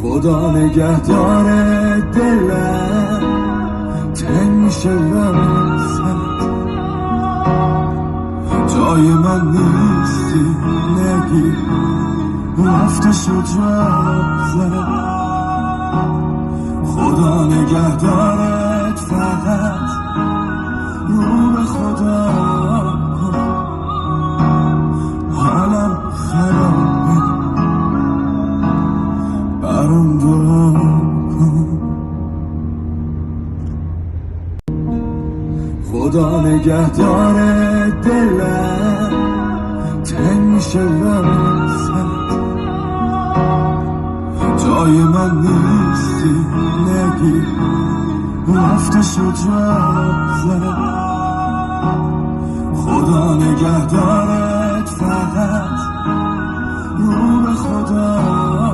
خدا نگهدار دلم تنگ میشه واسه جای من نیستی نگی رفته شجاعت خدا نگهدارت فقط رو به خدا کن حالم خرابه برام دعا کن خدا نگهدار دلم تنگ میشه واسه جای من نیستی نگی رفته شجاعت خدا نگهدارت فقط رو به خدا